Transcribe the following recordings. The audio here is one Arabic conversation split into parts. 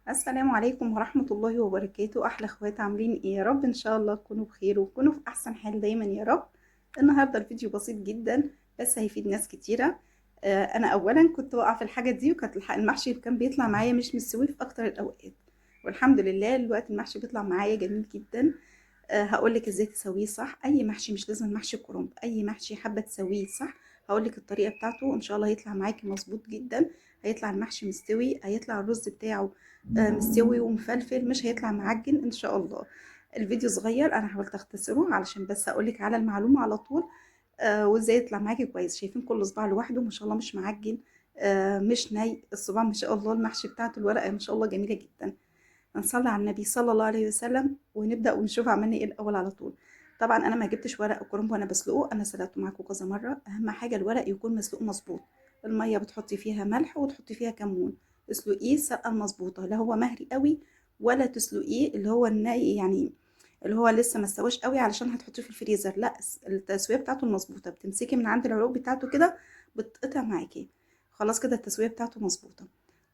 السلام عليكم ورحمة الله وبركاته. أحلى اخوات، عاملين ايه؟ يا رب ان شاء الله تكونوا بخير وتكونوا في احسن حال دايما يا رب. النهاردة الفيديو بسيط جدا بس هيفيد ناس كتيرة. انا اولا كنت واقعة في الحاجة دي، وكانت المحشي كان بيطلع معايا مش مستوي في اكتر الاوقات، والحمد لله دلوقتي المحشي بيطلع معايا جميل جدا. هقولك ازاي تسويه صح. اي محشي، مش لازم محشي كرنب، اي محشي حابة تسويه صح هقولك الطريقة بتاعته، ان شاء الله هيطلع معاكي مظبوط جدا. هيطلع المحشي مستوي، هيطلع الرز بتاعه مستوي ومفلفل، مش هيطلع معجن ان شاء الله. الفيديو صغير، انا حاولت اختصره علشان بس اقولك على المعلومة على طول. وازاي يطلع معاكي كويس. شايفين كل صباع لوحده ما شاء الله، مش معجن، مش ني الصباع ما شاء الله. المحشي بتاعته الورقة ما شاء الله جميلة جدا. هنصلي على النبي صلى الله عليه وسلم ونبدأ ونشوف عملنا ايه الأول على طول. طبعا أنا ما جبتش ورق الكرنب وأنا بسلقه، أنا سلقته معاكم كذا مرة. أهم حاجة الورق يكون مسلوق مظبوط. المية بتحطي فيها ملح وتحطي فيها كمون. اسلقيه السلقة المظبوطة، لا هو مهري قوي ولا تسلقيه اللي هو الني يعني، اللي هو لسه ما استواش قوي علشان هتحطيه في الفريزر. لا، التسوية بتاعته المظبوطة بتمسكي من عند العروق بتاعته كده بتقطع معاكي. خلاص كده التسوية بتاعته مظبوطة.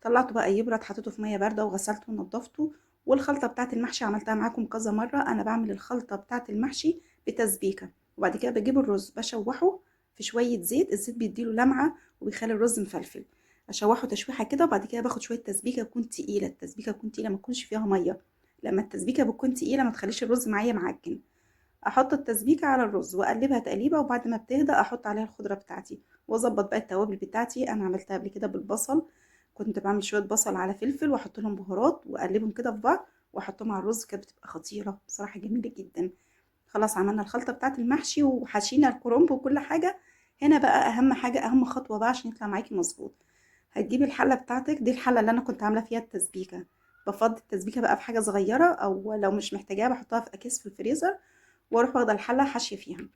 طلعته بقى يبرد، حطيته في ميه بارده وغسلته ونضفته. والخلطه بتاعه المحشي عملتها معاكم كذا مره. انا بعمل الخلطه بتاعه المحشي بتسبيكه، وبعد كده بجيب الرز بشوحه في شويه زيت. الزيت بيديله لمعه وبيخلي الرز مفلفل. اشوحه تشويحه كده، وبعد كده باخد شويه تسبيكه تكون تقيله. التسبيكه تكون تقيله، ما تكونش فيها ميه. لما التسبيكه بتكون تقيله ما تخليش الرز معايا معجن. احط التسبيكه على الرز واقلبها تقليبه، وبعد ما بتهدى احط عليها الخضره بتاعتي واظبط بقى التوابل بتاعتي. انا عملتها قبل كده بالبصل، كنت بعمل شويه بصل على فلفل واحط لهم بهارات واقلبهم كده في بعض واحطهم على الرز، كانت بتبقى خطيره بصراحه، جميله جدا. خلاص عملنا الخلطه بتاعه المحشي وحشينا الكرنب وكل حاجه. هنا بقى اهم حاجه، اهم خطوه بقى عشان يطلع معاكي مظبوط. هتجيبي الحله بتاعتك دي، الحله اللي انا كنت عامله فيها التسبيكه. بفضي التسبيكه بقى في حاجه صغيره، او لو مش محتاجاها بحطها في اكياس في الفريزر، واروح واخده الحله حاشيه فيها.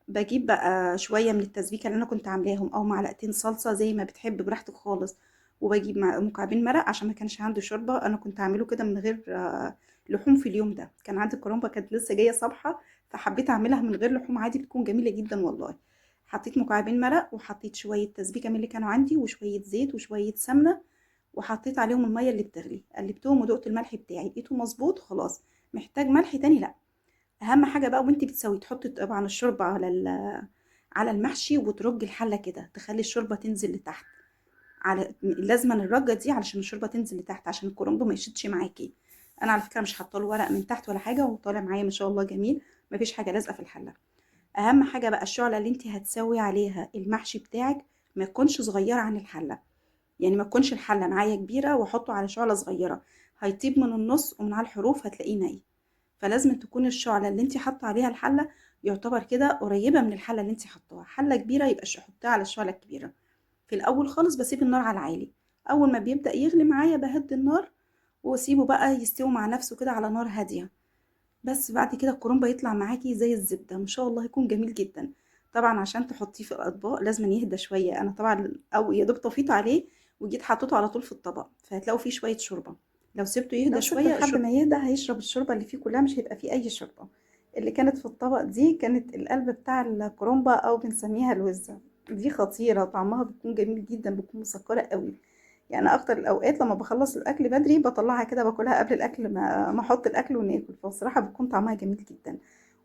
باجيب بقى شويه من التسبيكه اللي انا كنت عاملاهم، او معلقتين صلصه زي ما بتحب براحتك خالص. وبجيب مكعبين مرق عشان ما كانش عندي شوربه. انا كنت عامله كده من غير لحوم. في اليوم ده كان عندي الكرنبه كانت لسه جايه صبحه، فحبيت اعملها من غير لحوم عادي، بتكون جميله جدا والله. حطيت مكعبين مرق وحطيت شويه تسبيكه من اللي كانوا عندي وشويه زيت وشويه سمنه، وحطيت عليهم الميه اللي بتغلي. قلبتهم ودقت الملح بتاعي لقيته مظبوط خلاص. محتاج ملح تاني؟ لا. اهم حاجه بقى وانتي بتسوي تحطي طبعا الشوربه على المحشي، وترجي الحله كده تخلي الشوربه تنزل لتحت. لازما الرجه دي علشان الشوربه تنزل لتحت عشان الكرنب ما يشدش معاكي. انا على فكره مش حاطه له ورق من تحت ولا حاجه، وطالع معايا ما شاء الله جميل. مفيش حاجه لازقه في الحله. اهم حاجه بقى الشعله اللي انتي هتسوي عليها المحشي بتاعك ما تكونش صغيره عن الحله. يعني ما تكونش الحله معايا كبيره واحطه على شعله صغيره، هيطيب من النص ومن على الحروف هتلاقيه ني. فلازم تكون الشعلة اللي انت حاطه عليها الحلة يعتبر كده قريبة من الحلة اللي انت حطاها. حلة كبيرة يبقى حطيها على الشعلة الكبيرة. في الأول خالص بسيب النار على العالي. أول ما بيبدأ يغلي معايا بهدي النار واسيبه بقى يستوي مع نفسه كده على نار هادية. بس بعد كده الكرنب يطلع معاكي زي الزبدة ما شاء الله، يكون جميل جدا. طبعا عشان تحطيه في الأطباق لازم يهدى شوية. أنا طبعا أو يا دوب طفيت عليه وجيت حطيته على طول في الطبق، فهتلاقوا فيه شوية شوربة. لو سبته يهدى شوية لحد ما يهدى هيشرب الشوربة اللي فيه كلها، مش هيبقى فيه أي شوربة. اللي كانت في الطبق دي كانت القلب بتاع الكرومبة أو بنسميها الوزة. دي خطيرة، طعمها بيكون جميل جدا، بتكون مسكرة قوي. يعني اكتر الاوقات لما بخلص الاكل بدري بطلعها كده باكلها قبل الاكل ما احط الاكل وناكل، فبصراحه بتكون طعمها جميل جدا.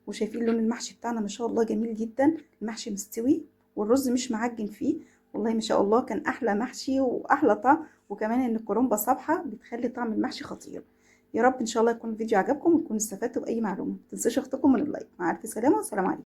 وشايفين لون المحشي بتاعنا ما شاء الله جميل جدا. المحشي مستوي والرز مش معجن فيه. والله ما شاء الله كان احلى محشي واحلى طعم. وكمان ان الكرنبه صابحه بتخلي طعم المحشي خطير. يا رب ان شاء الله يكون الفيديو عجبكم وتكونوا استفدتوا باي معلومه. متنسوش اختكم من اللايك. مع الف سلامه والسلام عليكم.